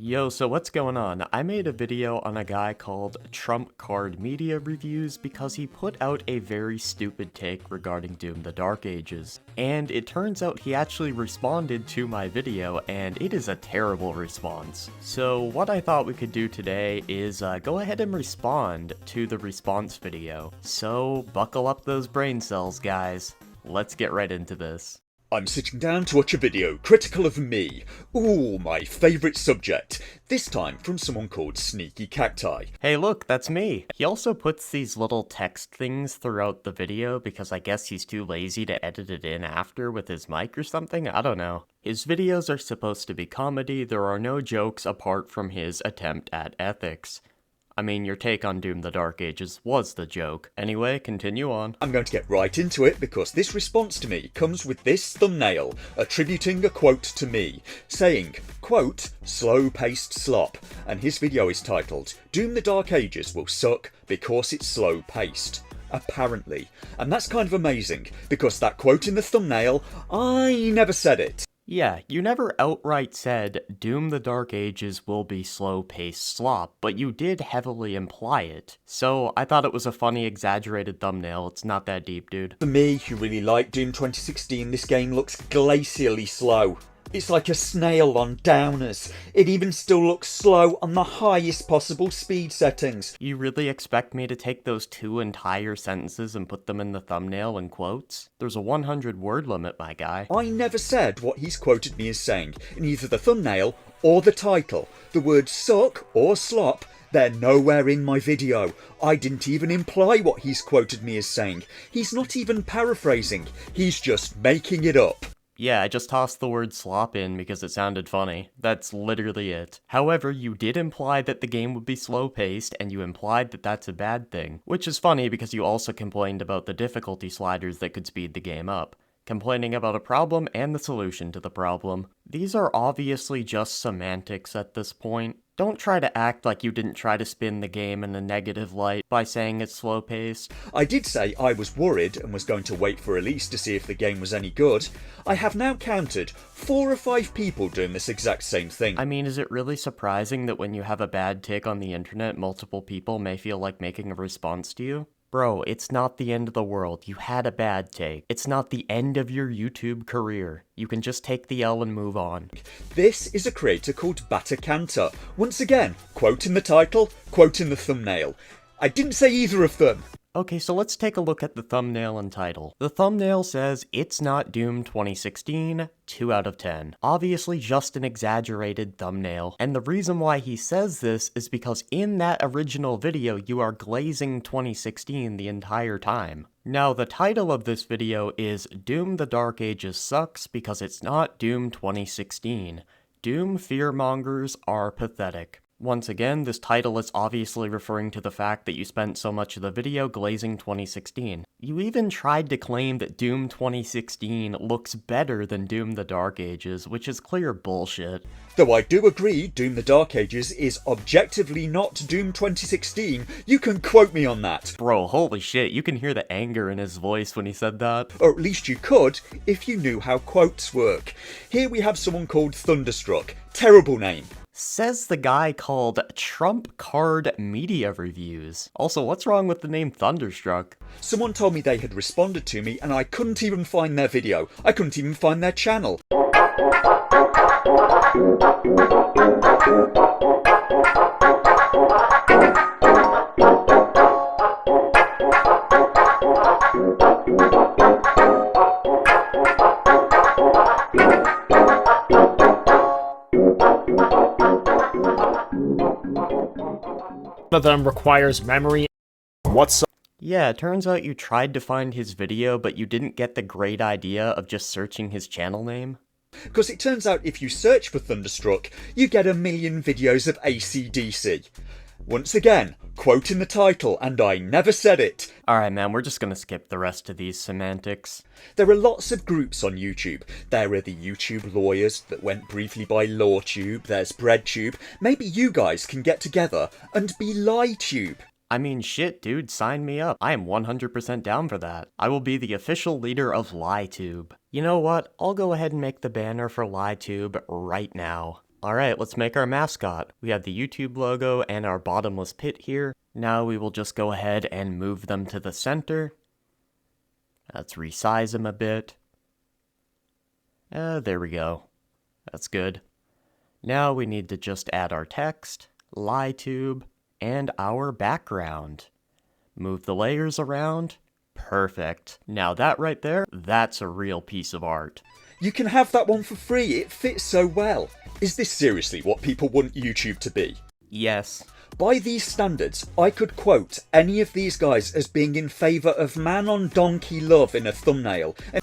Yo, so what's going on? I made a video on a guy called Trump Card Media Reviews because he put out a very stupid take regarding Doom the Dark Ages. And it turns out he actually responded to my video, and it is a terrible response. So what I thought we could do today is go ahead and respond to the response video. So buckle up those brain cells, guys. Let's get right into this. I'm sitting down to watch a video critical of me. Ooh, my favourite subject. This time from someone called Sneaky Cacti. Hey look, that's me. He also puts these little text things throughout the video because I guess he's too lazy to edit it in after with his mic or something, I don't know. His videos are supposed to be comedy, there are no jokes apart from his attempt at ethics. I mean, your take on Doom the Dark Ages was the joke. Anyway, continue on. I'm going to get right into it because this response to me comes with this thumbnail, attributing a quote to me, saying, quote, slow-paced slop, and his video is titled, Doom the Dark Ages will suck because it's slow-paced. Apparently. And that's kind of amazing, because that quote in the thumbnail, I never said it. Yeah, you never outright said, Doom the Dark Ages will be slow-paced slop, but you did heavily imply it. So, I thought it was a funny, exaggerated thumbnail, it's not that deep, dude. For me, who really liked Doom 2016, this game looks glacially slow. It's like a snail on downers. It even still looks slow on the highest possible speed settings. You really expect me to take those two entire sentences and put them in the thumbnail in quotes? There's a 100 word limit, my guy. I never said what he's quoted me as saying in either the thumbnail or the title. The words suck or slop, they're nowhere in my video. I didn't even imply what he's quoted me as saying. He's not even paraphrasing, he's just making it up. Yeah, I just tossed the word slop in because it sounded funny. That's literally it. However, you did imply that the game would be slow-paced, and you implied that that's a bad thing. Which is funny because you also complained about the difficulty sliders that could speed the game up. Complaining about a problem and the solution to the problem. These are obviously just semantics at this point. Don't try to act like you didn't try to spin the game in a negative light by saying it's slow-paced. I did say I was worried and was going to wait for release to see if the game was any good. I have now counted 4 or 5 people doing this exact same thing. I mean, is it really surprising that when you have a bad take on the internet, multiple people may feel like making a response to you? Bro, it's not the end of the world. You had a bad take. It's not the end of your YouTube career. You can just take the L and move on. This is a creator called Batacanta. Once again, quote in the title, quote in the thumbnail. I didn't say either of them. Okay, so let's take a look at the thumbnail and title. The thumbnail says, It's Not Doom 2016, 2 out of 10. Obviously just an exaggerated thumbnail. And the reason why he says this is because in that original video, you are glazing 2016 the entire time. Now, the title of this video is Doom the Dark Ages Sucks because it's not Doom 2016. Doom fearmongers are pathetic. Once again, this title is obviously referring to the fact that you spent so much of the video glazing 2016. You even tried to claim that Doom 2016 looks better than Doom the Dark Ages, which is clear bullshit. Though I do agree Doom the Dark Ages is objectively not Doom 2016, you can quote me on that. Bro, holy shit, you can hear the anger in his voice when he said that. Or at least you could, if you knew how quotes work. Here we have someone called Thunderstruck. Terrible name. Says the guy called Trump Card Media Reviews. Also, what's wrong with the name Thunderstruck? Someone told me they had responded to me and I couldn't even find their video. I couldn't even find their channel. Of them requires memory. What's Yeah, it turns out you tried to find his video, but you didn't get the great idea of just searching his channel name. Because it turns out if you search for Thunderstruck, you get a million videos of AC/DC. Once again, quote in the title, and I never said it. Alright man, we're just gonna skip the rest of these semantics. There are lots of groups on YouTube. There are the YouTube lawyers that went briefly by LawTube, there's BreadTube. Maybe you guys can get together and be LieTube. I mean, shit, dude, sign me up. I am 100% down for that. I will be the official leader of LieTube. You know what? I'll go ahead and make the banner for LieTube right now. Alright, let's make our mascot. We have the YouTube logo and our bottomless pit here. Now we will just go ahead and move them to the center. Let's resize them a bit. There we go. That's good. Now we need to just add our text, LiTube, and our background. Move the layers around. Perfect. Now that right there, that's a real piece of art. You can have that one for free, it fits so well. Is this seriously what people want YouTube to be? Yes. By these standards, I could quote any of these guys as being in favour of man on donkey love in a thumbnail. And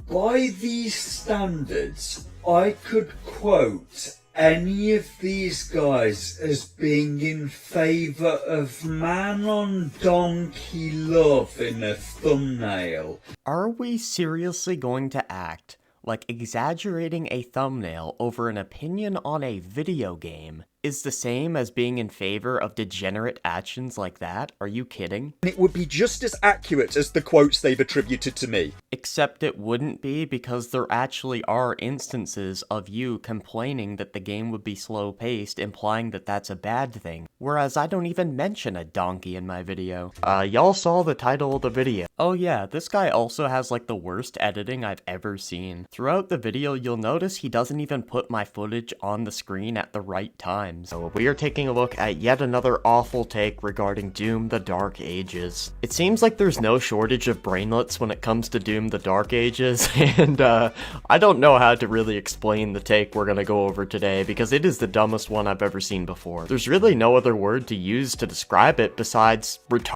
by these standards, I could quote any of these guys as being in favour of man on donkey love in a thumbnail. Are we seriously going to act like exaggerating a thumbnail over an opinion on a video game is the same as being in favor of degenerate actions like that? Are you kidding? It would be just as accurate as the quotes they've attributed to me. Except it wouldn't be, because there actually are instances of you complaining that the game would be slow-paced, implying that that's a bad thing. Whereas I don't even mention a donkey in my video. Y'all saw the title of the video. Oh yeah, this guy also has like the worst editing I've ever seen. Throughout the video, you'll notice he doesn't even put my footage on the screen at the right time. So we are taking a look at yet another awful take regarding Doom the Dark Ages. It seems like there's no shortage of brainlets when it comes to Doom the Dark Ages, and I don't know how to really explain the take we're gonna go over today, because it is the dumbest one I've ever seen before. There's really no other word to use to describe it besides retarded.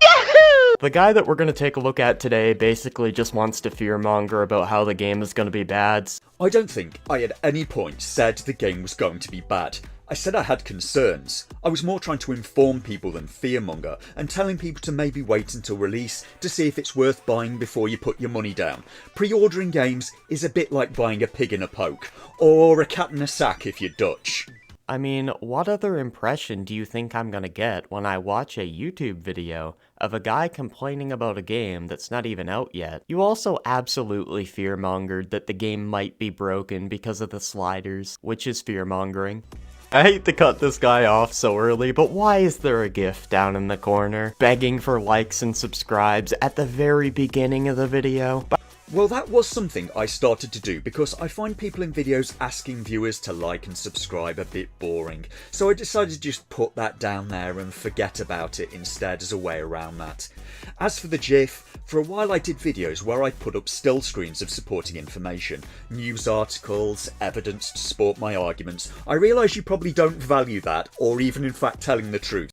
The guy that we're going to take a look at today basically just wants to fearmonger about how the game is going to be bad. I don't think I at any point said the game was going to be bad. I said I had concerns. I was more trying to inform people than fearmonger, and telling people to maybe wait until release to see if it's worth buying before you put your money down. Pre-ordering games is a bit like buying a pig in a poke, or a cat in a sack if you're Dutch. I mean, what other impression do you think I'm gonna get when I watch a YouTube video of a guy complaining about a game that's not even out yet? You also absolutely fearmongered that the game might be broken because of the sliders, which is fearmongering. I hate to cut this guy off so early, but why is there a GIF down in the corner, begging for likes and subscribes at the very beginning of the video? Well, that was something I started to do because I find people in videos asking viewers to like and subscribe a bit boring, so I decided to just put that down there and forget about it instead as a way around that. As for the GIF, for a while I did videos where I put up still screens of supporting information, news articles, evidence to support my arguments. I realise you probably don't value that, or even in fact telling the truth.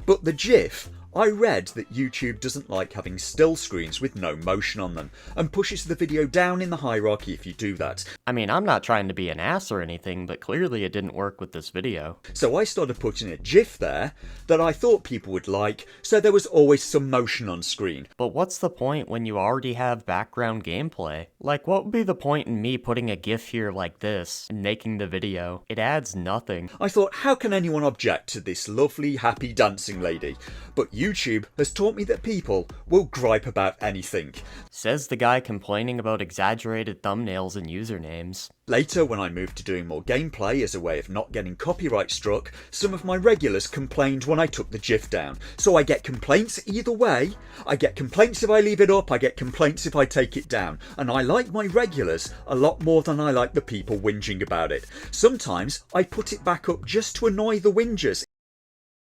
But the GIF, I read that YouTube doesn't like having still screens with no motion on them, and pushes the video down in the hierarchy if you do that. I mean, I'm not trying to be an ass or anything, but clearly it didn't work with this video. So I started putting a GIF there that I thought people would like, so there was always some motion on screen. But what's the point when you already have background gameplay? Like, what would be the point in me putting a GIF here like this and making the video? It adds nothing. I thought, how can anyone object to this lovely, happy dancing lady? But YouTube has taught me that people will gripe about anything. Says the guy complaining about exaggerated thumbnails and usernames. Later, when I moved to doing more gameplay as a way of not getting copyright struck, some of my regulars complained when I took the GIF down. So I get complaints either way. I get complaints if I leave it up, I get complaints if I take it down. And I like my regulars a lot more than I like the people whinging about it. Sometimes I put it back up just to annoy the whingers.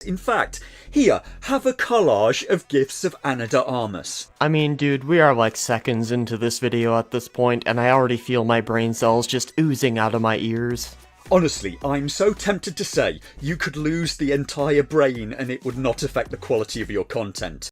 In fact, here, have a collage of GIFs of Ana de Armas. I mean, dude, we are like seconds into this video at this point, and I already feel my brain cells just oozing out of my ears. Honestly, I'm so tempted to say you could lose the entire brain and it would not affect the quality of your content.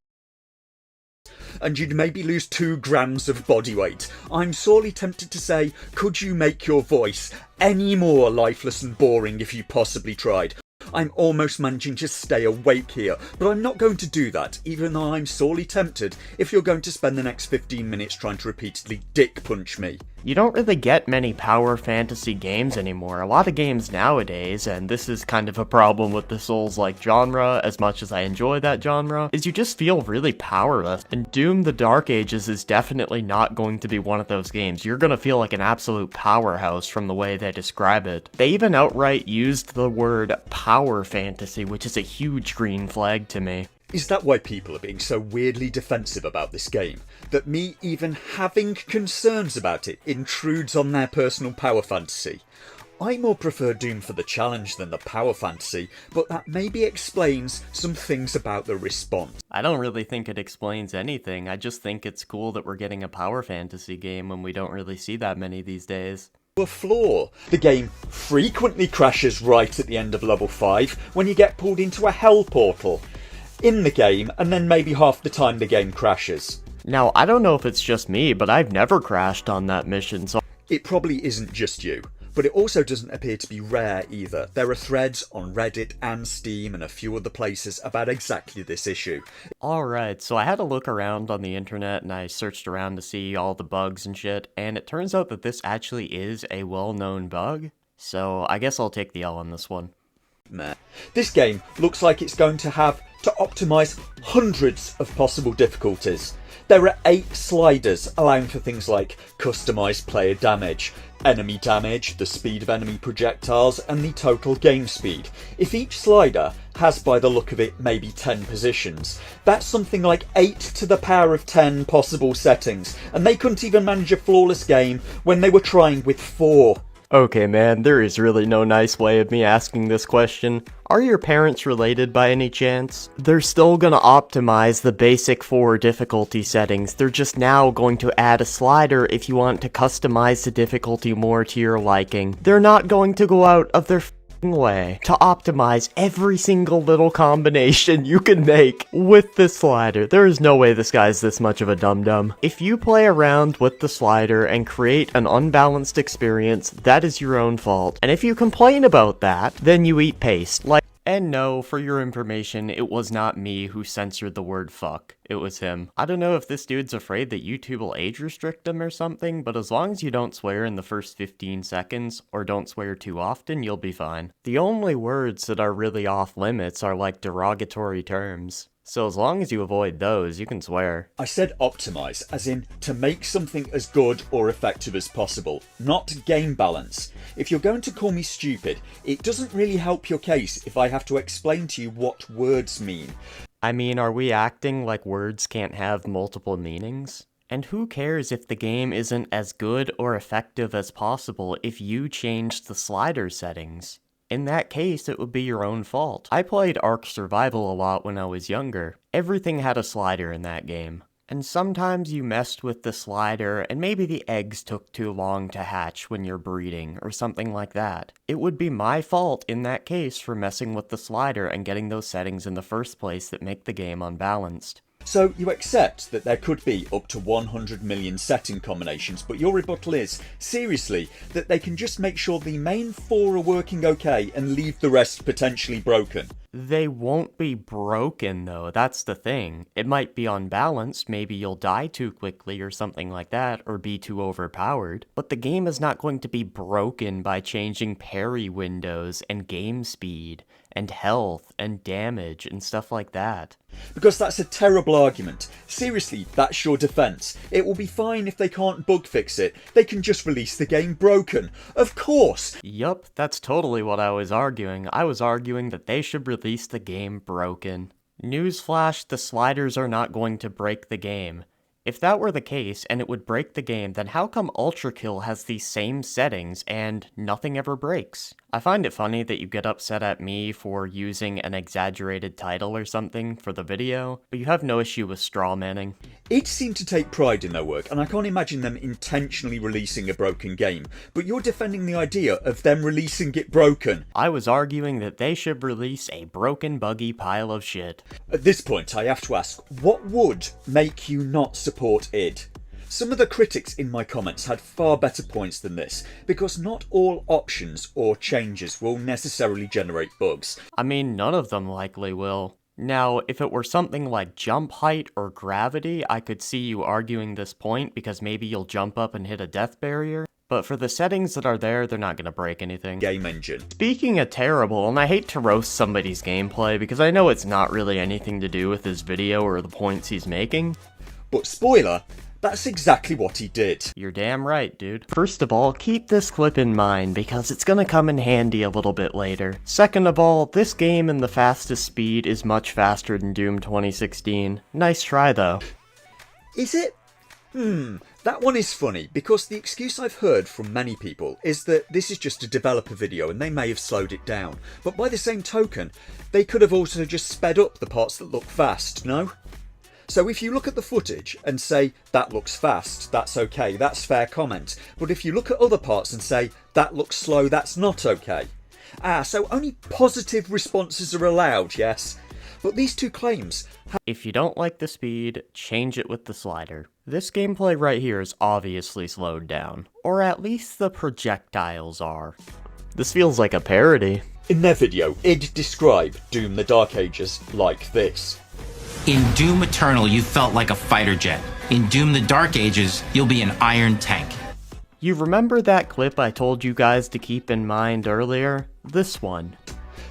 And you'd maybe lose 2 grams of body weight. I'm sorely tempted to say, could you make your voice any more lifeless and boring if you possibly tried? I'm almost managing to stay awake here, but I'm not going to do that, even though I'm sorely tempted if you're going to spend the next 15 minutes trying to repeatedly dick punch me. You don't really get many power fantasy games anymore. A lot of games nowadays, and this is kind of a problem with the Souls-like genre, as much as I enjoy that genre, is you just feel really powerless. And Doom the Dark Ages is definitely not going to be one of those games. You're gonna feel like an absolute powerhouse from the way they describe it. They even outright used the word power fantasy, which is a huge green flag to me. Is that why people are being so weirdly defensive about this game? That me even having concerns about it intrudes on their personal power fantasy? I more prefer Doom for the challenge than the power fantasy, but that maybe explains some things about the response. I don't really think it explains anything. I just think it's cool that we're getting a power fantasy game when we don't really see that many these days. A flaw. The game frequently crashes right at the end of level 5 when you get pulled into a hell portal in the game, and then maybe half the time the game crashes. Now, I don't know if it's just me, but I've never crashed on that mission, so It probably isn't just you, but it also doesn't appear to be rare either. There are threads on Reddit and Steam and a few other places about exactly this issue. alright, so I had a look around on the internet and I searched around to see all the bugs and shit, and it turns out that this actually is a well-known bug, so I guess I'll take the L on this one. Meh. This game looks like it's going to have to optimise hundreds of possible difficulties. There are 8 sliders allowing for things like customised player damage, enemy damage, the speed of enemy projectiles, and the total game speed. If each slider has, by the look of it, maybe 10 positions, that's something like 8 to the power of 10 possible settings, and they couldn't even manage a flawless game when they were trying with 4. Okay man, there is really no nice way of me asking this question. Are your parents related by any chance? They're still gonna optimize the basic 4 difficulty settings, they're just now going to add a slider if you want to customize the difficulty more to your liking. They're not going to go out of their way to optimize every single little combination you can make with this slider. There is no way this guy's this much of a dum-dum. If you play around with the slider and create an unbalanced experience, that is your own fault. And if you complain about that, then you eat paste. And no, for your information, it was not me who censored the word fuck. It was him. I don't know if this dude's afraid that YouTube will age restrict him or something, but as long as you don't swear in the first 15 seconds, or don't swear too often, you'll be fine. The only words that are really off limits are like derogatory terms. So as long as you avoid those, you can swear. I said optimise, as in to make something as good or effective as possible, not game balance. If you're going to call me stupid, it doesn't really help your case if I have to explain to you what words mean. I mean, are we acting like words can't have multiple meanings? And who cares if the game isn't as good or effective as possible if you changed the slider settings? In that case, it would be your own fault. I played Ark Survival a lot when I was younger. Everything had a slider in that game. And sometimes you messed with the slider and maybe the eggs took too long to hatch when you're breeding or something like that. It would be my fault in that case for messing with the slider and getting those settings in the first place that make the game unbalanced. So you accept that there could be up to 100 million setting combinations, but your rebuttal is, seriously, that they can just make sure the main 4 are working okay and leave the rest potentially broken. They won't be broken though, that's the thing. It might be unbalanced, maybe you'll die too quickly or something like that, or be too overpowered. But the game is not going to be broken by changing parry windows and game speed and health and damage and stuff like that. Because that's a terrible argument. Seriously, that's your defence. It will be fine if they can't bug fix it. They can just release the game broken. Of course! Yup, that's totally what I was arguing. I was arguing that they should release the game broken. Newsflash, the sliders are not going to break the game. If that were the case, and it would break the game, then how come Ultra Kill has these same settings and nothing ever breaks? I find it funny that you get upset at me for using an exaggerated title or something for the video, but you have no issue with strawmanning. Id seem to take pride in their work, and I can't imagine them intentionally releasing a broken game, but you're defending the idea of them releasing it broken. I was arguing that they should release a broken, buggy pile of shit. At this point, I have to ask, what would make you not support id? Some of the critics in my comments had far better points than this, because not all options or changes will necessarily generate bugs. I mean, none of them likely will. Now, if it were something like jump height or gravity, I could see you arguing this point because maybe you'll jump up and hit a death barrier. But for the settings that are there, they're not gonna break anything. Game engine. Speaking of terrible, and I hate to roast somebody's gameplay because I know it's not really anything to do with his video or the points he's making. But spoiler, that's exactly what he did. You're damn right, dude. First of all, keep this clip in mind because it's gonna come in handy a little bit later. Second of all, this game in the fastest speed is much faster than Doom 2016. Nice try though. Is it? That one is funny, because the excuse I've heard from many people is that this is just a developer video and they may have slowed it down. But by the same token, they could have also just sped up the parts that look fast, no? So if you look at the footage and say, that looks fast, that's okay, that's fair comment. But if you look at other parts and say, that looks slow, that's not okay. So only positive responses are allowed, yes? But these two claims... If you don't like the speed, change it with the slider. This gameplay right here is obviously slowed down. Or at least the projectiles are. This feels like a parody. In their video, id describe Doom the Dark Ages like this. In Doom Eternal, you felt like a fighter jet. In Doom the Dark Ages, you'll be an iron tank. You remember that clip I told you guys to keep in mind earlier? This one.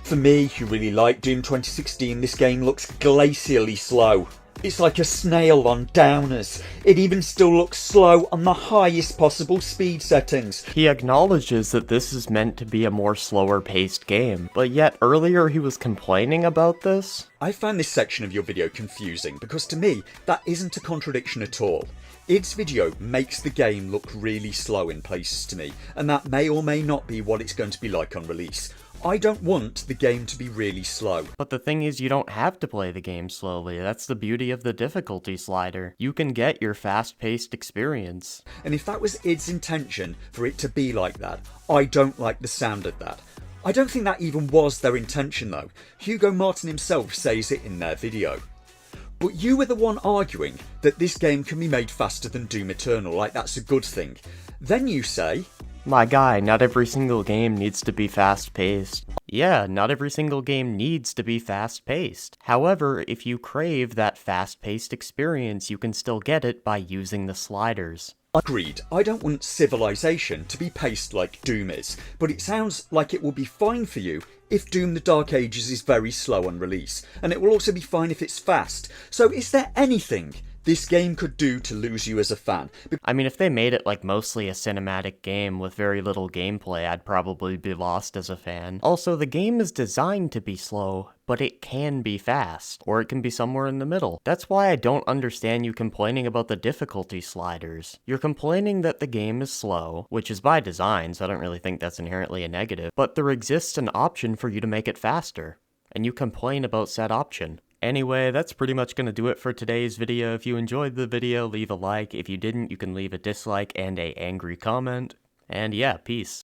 For me, who really like Doom 2016, this game looks glacially slow. It's like a snail on downers. It even still looks slow on the highest possible speed settings. He acknowledges that this is meant to be a more slower paced game, but yet earlier he was complaining about this? I found this section of your video confusing because to me, that isn't a contradiction at all. Id's video makes the game look really slow in places to me, and that may or may not be what it's going to be like on release. I don't want the game to be really slow. But the thing is, you don't have to play the game slowly. That's the beauty of the difficulty slider. You can get your fast-paced experience. And if that was Id's intention for it to be like that, I don't like the sound of that. I don't think that even was their intention though. Hugo Martin himself says it in their video. But you were the one arguing that this game can be made faster than Doom Eternal, like that's a good thing. Then you say... My guy, not every single game needs to be fast-paced. Yeah, not every single game needs to be fast-paced. However, if you crave that fast-paced experience, you can still get it by using the sliders. Agreed, I don't want Civilization to be paced like Doom is, but it sounds like it will be fine for you if Doom the Dark Ages is very slow on release, and it will also be fine if it's fast. So is there anything this game could do to lose you as a fan? I mean, if they made it like mostly a cinematic game with very little gameplay, I'd probably be lost as a fan. Also, the game is designed to be slow, but it can be fast, or it can be somewhere in the middle. That's why I don't understand you complaining about the difficulty sliders. You're complaining that the game is slow, which is by design, so I don't really think that's inherently a negative, but there exists an option for you to make it faster, and you complain about said option. Anyway, that's pretty much going to do it for today's video. If you enjoyed the video, leave a like. If you didn't, you can leave a dislike and an angry comment. And yeah, peace.